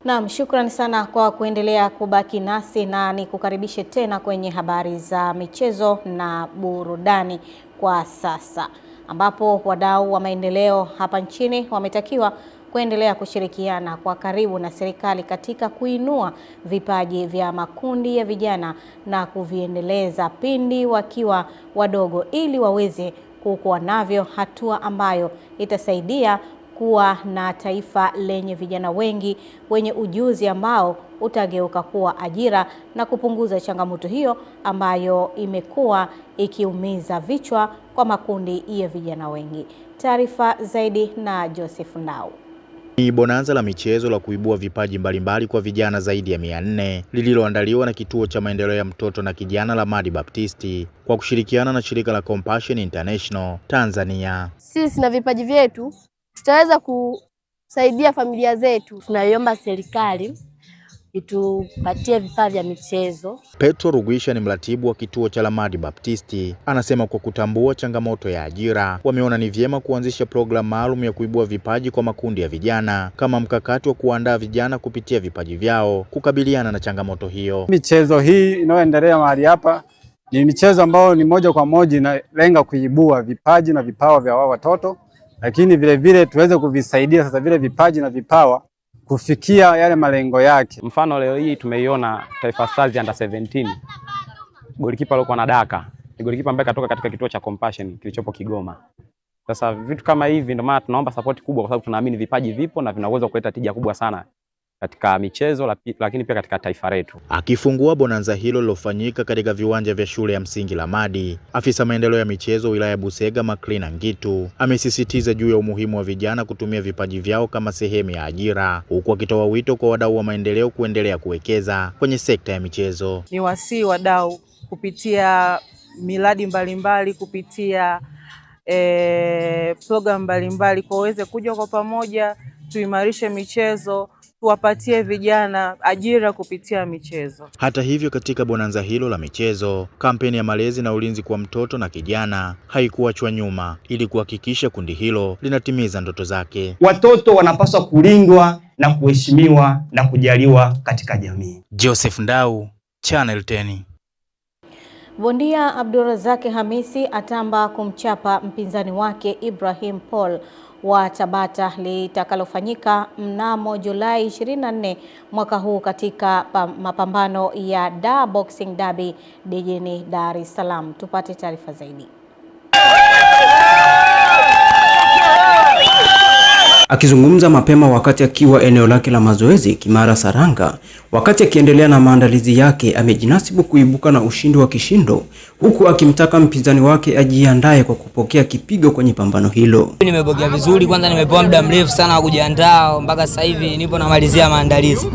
Naam, shukrani sana kwa kuendelea kubaki nasi na nikukaribishe tena kwenye habari za michezo na burudani kwa sasa, ambapo wadau wa maendeleo hapa nchini wametakiwa kuendelea kushirikiana kwa karibu na serikali katika kuinua vipaji vya makundi ya vijana na kuviendeleza pindi wakiwa wadogo ili waweze kukua navyo, hatua ambayo itasaidia kuwa na taifa lenye vijana wengi wenye ujuzi ambao utageuka kuwa ajira na kupunguza changamoto hiyo ambayo imekuwa ikiumiza vichwa kwa makundi ya vijana wengi. Taarifa zaidi na Joseph Ndau. Ni bonanza la michezo la kuibua vipaji mbalimbali kwa vijana zaidi ya 400 lililoandaliwa na Kituo cha Maendeleo ya Mtoto na Kijana la Madi Baptisti kwa kushirikiana na shirika la Compassion International Tanzania. Sisi na vipaji vyetu tutaweza kusaidia familia zetu. Tunaiomba serikali itupatie vifaa vya michezo. Petro Rugwisha ni mratibu wa kituo cha Lamadi Baptisti. Anasema kwa kutambua changamoto ya ajira, wameona ni vyema kuanzisha programu maalum ya kuibua vipaji kwa makundi ya vijana kama mkakati wa kuandaa vijana kupitia vipaji vyao kukabiliana na changamoto hiyo. Michezo hii inayoendelea mahali hapa ni michezo ambayo ni moja kwa moja inalenga kuibua vipaji na vipawa vya wao watoto, lakini vile vile tuweze kuvisaidia sasa vile vipaji na vipawa kufikia yale malengo yake. Mfano leo hii tumeiona Taifa Stars under 17. Golikipa alikuwa na Daka. Ni golikipa ambaye katoka katika kituo cha Compassion kilichopo Kigoma. Sasa vitu kama hivi ndio maana tunaomba support kubwa, kwa sababu tunaamini vipaji vipo na vinaweza kuleta tija kubwa sana katika michezo lakini pia katika taifa letu. Akifungua bonanza hilo lilofanyika katika viwanja vya shule ya msingi Lamadi, afisa maendeleo ya michezo wilaya Busega Maklina Ngitu amesisitiza juu ya umuhimu wa vijana kutumia vipaji vyao kama sehemu ya ajira, huku akitoa wito kwa wadau wa maendeleo kuendelea kuwekeza kwenye sekta ya michezo. Ni wasii wadau kupitia miradi mbalimbali, kupitia program mbalimbali kwa waweze kuja kwa pamoja, tuimarishe michezo, tuwapatie vijana ajira kupitia michezo. Hata hivyo, katika bonanza hilo la michezo, kampeni ya malezi na ulinzi kwa mtoto na kijana haikuachwa nyuma ili kuhakikisha kundi hilo linatimiza ndoto zake. Watoto wanapaswa kulindwa na kuheshimiwa na kujaliwa katika jamii. Joseph Ndau, Channel 10. Bondia Abdurazaki Hamisi atamba kumchapa mpinzani wake Ibrahim Paul wa Tabata litakalofanyika mnamo Julai 24 mwaka huu katika mapambano ya Dar Boxing Derby jijini Dar es Salaam. Tupate taarifa zaidi. Akizungumza mapema wakati akiwa eneo lake la mazoezi Kimara Saranga, wakati akiendelea na maandalizi yake, amejinasibu kuibuka na ushindi wa kishindo, huku akimtaka mpinzani wake ajiandae kwa kupokea kipigo kwenye pambano hilo. Nimepokea vizuri, kwanza nimepewa muda mrefu sana wa kujiandaa, mpaka sasa hivi nipo namalizia maandalizi.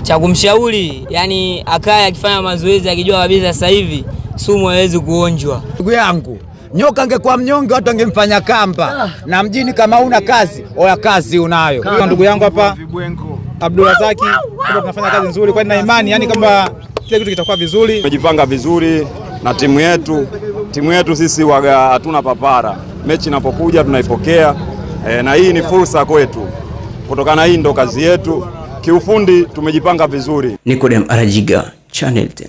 Cha kumshauri, yani akae akifanya mazoezi akijua kabisa sasa hivi sumu haiwezi kuonjwa. Ndugu yangu, nyoka angekuwa mnyonge watu angemfanya kamba. Na mjini kama una kazi, oya kazi unayo. Ndugu yangu hapa Abdurazaki, kama tunafanya kazi nzuri, kwa na imani yani kama kile kitu kitakuwa vizuri. Tumejipanga vizuri na timu yetu. Timu yetu sisi waga hatuna papara. Mechi inapokuja tunaipokea. Na hii ni fursa kwetu. Kutokana hii ndo kazi yetu. Kiufundi tumejipanga vizuri. Nikodem Arajiga, Channel 10.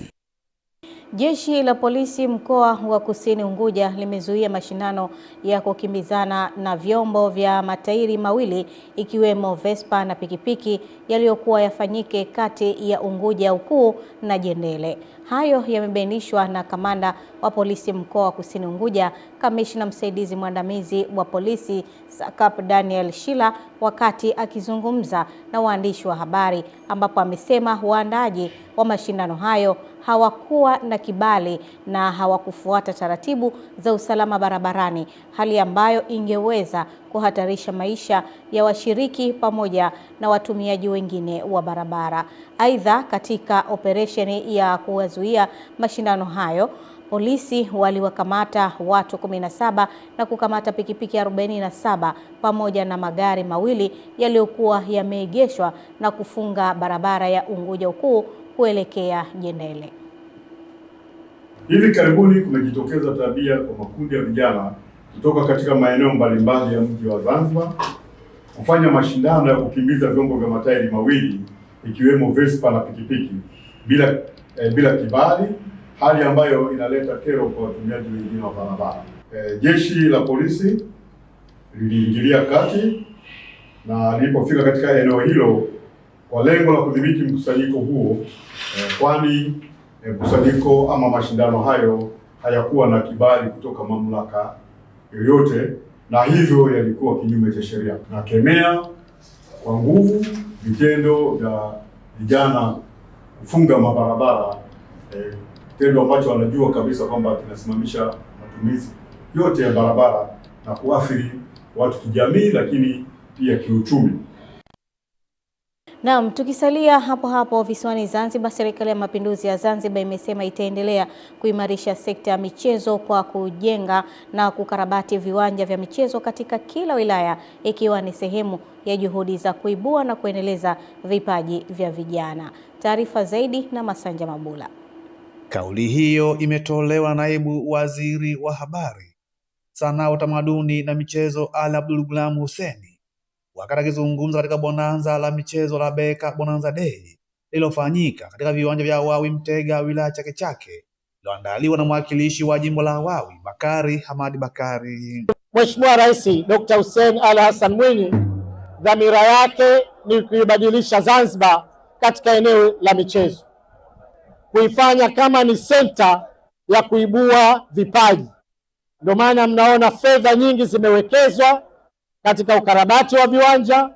Jeshi la polisi mkoa wa Kusini Unguja limezuia mashindano ya kukimbizana na vyombo vya matairi mawili ikiwemo Vespa na pikipiki yaliyokuwa yafanyike kati ya Unguja Ukuu na Jendele. Hayo yamebainishwa na kamanda wa polisi mkoa wa Kusini Unguja, kamishna msaidizi mwandamizi wa polisi Sakap Daniel Shila wakati akizungumza na waandishi wa habari, ambapo amesema waandaji wa mashindano hayo hawakuwa na kibali na hawakufuata taratibu za usalama barabarani, hali ambayo ingeweza kuhatarisha maisha ya washiriki pamoja na watumiaji wengine wa barabara. Aidha, katika operesheni ya kuwazuia mashindano hayo, polisi waliwakamata watu 17 na kukamata pikipiki 47 pamoja na magari mawili yaliyokuwa yameegeshwa na kufunga barabara ya Unguja Ukuu kuelekea Jendele. Hivi karibuni kumejitokeza tabia kwa makundi ya vijana kutoka katika maeneo mbalimbali ya mji wa Zanzibar kufanya mashindano ya kukimbiza vyombo vya matairi mawili ikiwemo Vespa na pikipiki bila kibali, hali ambayo inaleta kero kwa watumiaji wengine wa barabara. Jeshi la polisi liliingilia kati na lilipofika katika eneo hilo kwa lengo la kudhibiti mkusanyiko huo, kwani mkusanyiko ama mashindano hayo hayakuwa na kibali kutoka mamlaka yoyote na hivyo yalikuwa kinyume cha sheria. Nakemea kwa nguvu vitendo vya vijana kufunga mabarabara, kitendo ambacho wanajua kabisa kwamba kinasimamisha matumizi yote ya barabara na kuathiri watu kijamii, lakini pia kiuchumi. Naam, tukisalia hapo hapo visiwani Zanzibar, Serikali ya Mapinduzi ya Zanzibar imesema itaendelea kuimarisha sekta ya michezo kwa kujenga na kukarabati viwanja vya michezo katika kila wilaya, ikiwa ni sehemu ya juhudi za kuibua na kuendeleza vipaji vya vijana. Taarifa zaidi na Masanja Mabula. Kauli hiyo imetolewa na Naibu Waziri wa Habari, Sanaa, Utamaduni na Michezo Ali Abdul Ghulam Hussein wakati akizungumza katika bonanza la michezo la Beka Bonanza Day lililofanyika katika viwanja vya Wawi Mtega, wilaya Chake Chake, liloandaliwa na mwakilishi wa jimbo la Wawi Bakari Hamadi Bakari. Mheshimiwa Rais Dr. Hussein Ali Hassan Mwinyi, dhamira yake ni kuibadilisha Zanzibar katika eneo la michezo, kuifanya kama ni senta ya kuibua vipaji. Ndio maana mnaona fedha nyingi zimewekezwa katika ukarabati wa viwanja,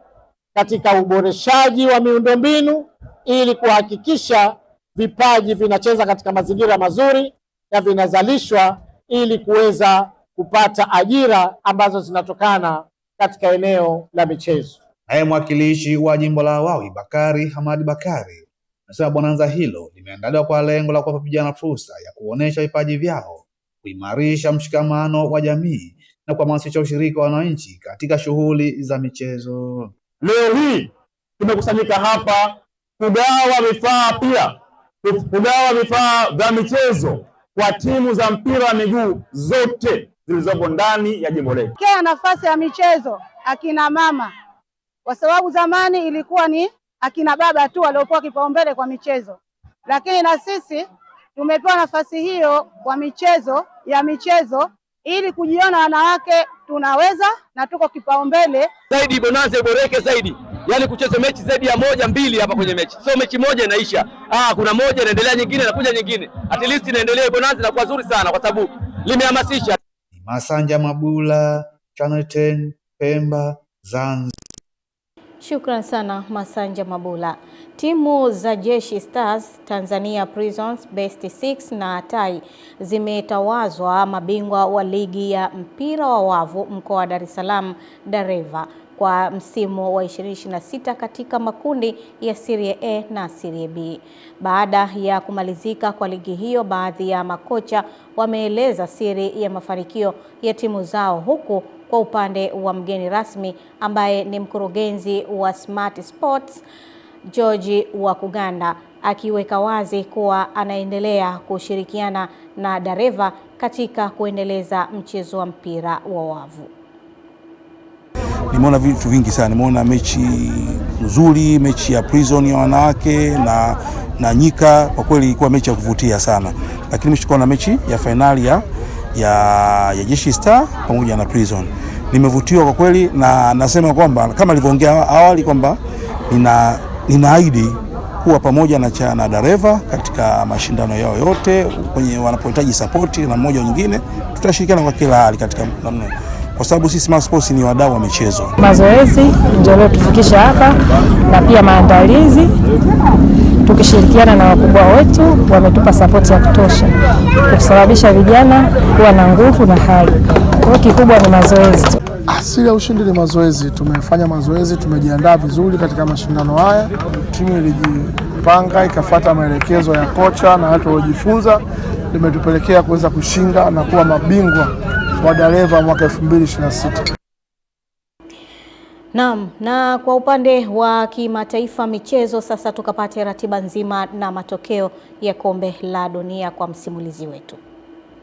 katika uboreshaji wa miundombinu ili kuhakikisha vipaji vinacheza katika mazingira mazuri na vinazalishwa ili kuweza kupata ajira ambazo zinatokana katika eneo la michezo. Naye mwakilishi wa jimbo la Wawi Bakari Hamadi Bakari anasema bonanza hilo limeandaliwa kwa lengo la kuwapa vijana fursa ya kuonesha vipaji vyao, kuimarisha mshikamano wa jamii na kuhamasisha ushiriki wa wananchi katika shughuli za michezo. Leo hii tumekusanyika hapa kugawa vifaa vya michezo kwa timu za mpira wa miguu zote zilizopo ndani ya jimbo letu. Kwa nafasi ya michezo akina mama, kwa sababu zamani ilikuwa ni akina baba tu waliokuwa kipaumbele kwa michezo, lakini na sisi tumepewa nafasi hiyo kwa michezo ili kujiona wanawake tunaweza na tuko kipaumbele zaidi. Bonanza iboreke zaidi, yani kucheza mechi zaidi ya 1 2 hapa kwenye mechi, sio mechi moja inaisha, kuna moja inaendelea, nyingine inakuja nyingine, at least inaendelea. Bonanza na kwa nzuri sana kwa sababu limehamasisha. Masanja Mabula, Channel 10, Pemba, Zanzibar. Shukran sana Masanja Mabula. Timu za Jeshi Stars, Tanzania Prisons, Best 6 na Tai zimetawazwa mabingwa wa ligi ya mpira wa wavu mkoa wa Dar es Salaam Dareva kwa msimu wa 2026 katika makundi ya Serie A na Serie B. Baada ya kumalizika kwa ligi hiyo, baadhi ya makocha wameeleza siri ya mafanikio ya timu zao, huku kwa upande wa mgeni rasmi ambaye ni mkurugenzi wa Smart Sports George wa Kuganda akiweka wazi kuwa anaendelea kushirikiana na Dareva katika kuendeleza mchezo wa mpira wa wavu. Nimeona vitu vingi sana, nimeona mechi nzuri, mechi ya Prison ya wanawake na Nyika, kwa kweli ilikuwa mechi ya kuvutia sana. Lakini nimeshukua na mechi ya finali ya Jeshi Star pamoja na Prison. Nimevutiwa kwa kweli, na nasema kwamba kama nilivyoongea awali kwamba ninaahidi kuwa pamoja na Dareva katika mashindano yao yote kwenye wanapohitaji support na mmoja nyingine, tutashirikiana kwa kila hali katika namna, kwa sababu sisi Smart Sports ni wadau wa michezo. Mazoezi ndio leo tufikisha hapa na pia maandalizi, tukishirikiana na wakubwa wetu wametupa support ya kutosha kusababisha vijana kuwa na nguvu na hali. Kwa kikubwa ni mazoezi. Asili ya ushindi ni mazoezi. Tumefanya mazoezi, tumejiandaa vizuri katika mashindano haya. Timu ilijipanga ikafuata maelekezo ya kocha na watu waliojifunza, limetupelekea kuweza kushinda na kuwa mabingwa wa Dareva mwaka 2026. Naam, na kwa upande wa kimataifa michezo sasa tukapate ratiba nzima na matokeo ya kombe la dunia kwa msimulizi wetu.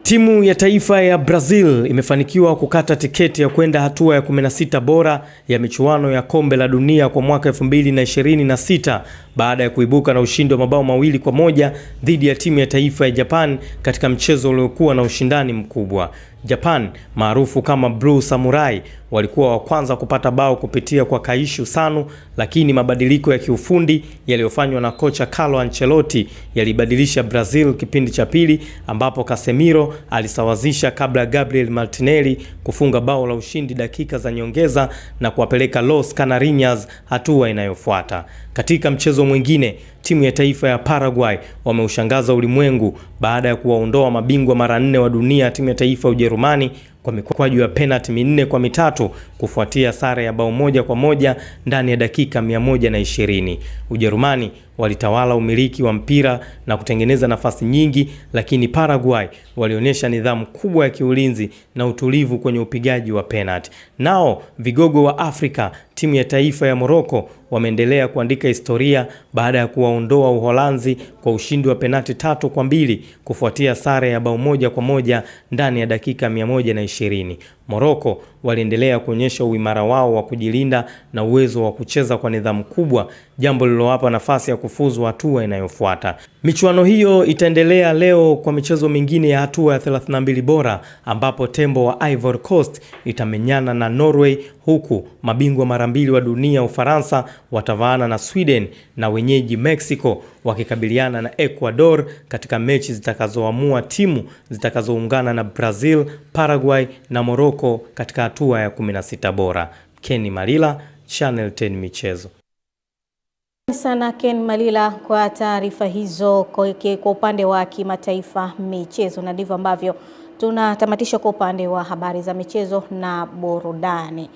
Timu ya taifa ya Brazil imefanikiwa kukata tiketi ya kwenda hatua ya 16 bora ya michuano ya kombe la dunia kwa mwaka 2026 baada ya kuibuka na ushindi wa mabao 2-1 dhidi ya timu ya taifa ya Japan katika mchezo uliokuwa na ushindani mkubwa. Japan, maarufu kama Blue Samurai, walikuwa wa kwanza kupata bao kupitia kwa Kaishu Sano, lakini mabadiliko ya kiufundi yaliyofanywa na kocha Carlo Ancelotti yalibadilisha Brazil kipindi cha pili, ambapo Casemiro alisawazisha kabla Gabriel Martinelli kufunga bao la ushindi dakika za nyongeza na kuwapeleka Los Canarinhas hatua inayofuata. Katika mchezo mwingine, timu ya taifa ya Paraguay wameushangaza ulimwengu baada ya kuwaondoa mabingwa mara 4 wa dunia timu ya taifa ya Ujerumani kwa mikwaju ya penalti 4-3 kufuatia sare ya bao 1-1 ndani ya dakika 120. Ujerumani walitawala umiliki wa mpira na kutengeneza nafasi nyingi, lakini Paraguay walionyesha nidhamu kubwa ya kiulinzi na utulivu kwenye upigaji wa penalti. Nao vigogo wa Afrika, timu ya taifa ya Morocco, wameendelea kuandika historia baada ya kuwaondoa Uholanzi kwa ushindi wa penalti 3-2 kufuatia sare ya bao 1-1 ndani ya dakika 120. Morocco waliendelea kuonyesha uimara wao wa kujilinda na uwezo wa kucheza kwa nidhamu kubwa, jambo lililowapa nafasi ya kufuzu hatua inayofuata. Michuano hiyo itaendelea leo kwa michezo mingine ya hatua ya 32 bora, ambapo tembo wa Ivory Coast itamenyana na Norway, huku mabingwa mara 2 wa dunia Ufaransa watavaana na Sweden na wenyeji Mexico wakikabiliana na Ecuador katika mechi zitakazoamua timu zitakazoungana na Brazil, Paraguay na Morocco katika hatua ya 16 bora. Ken Malila, Channel 10 Michezo. Sana Ken Malila kwa taarifa hizo kwa upande wa kimataifa michezo, na ndivyo ambavyo tunatamatisha kwa upande wa habari za michezo na burudani.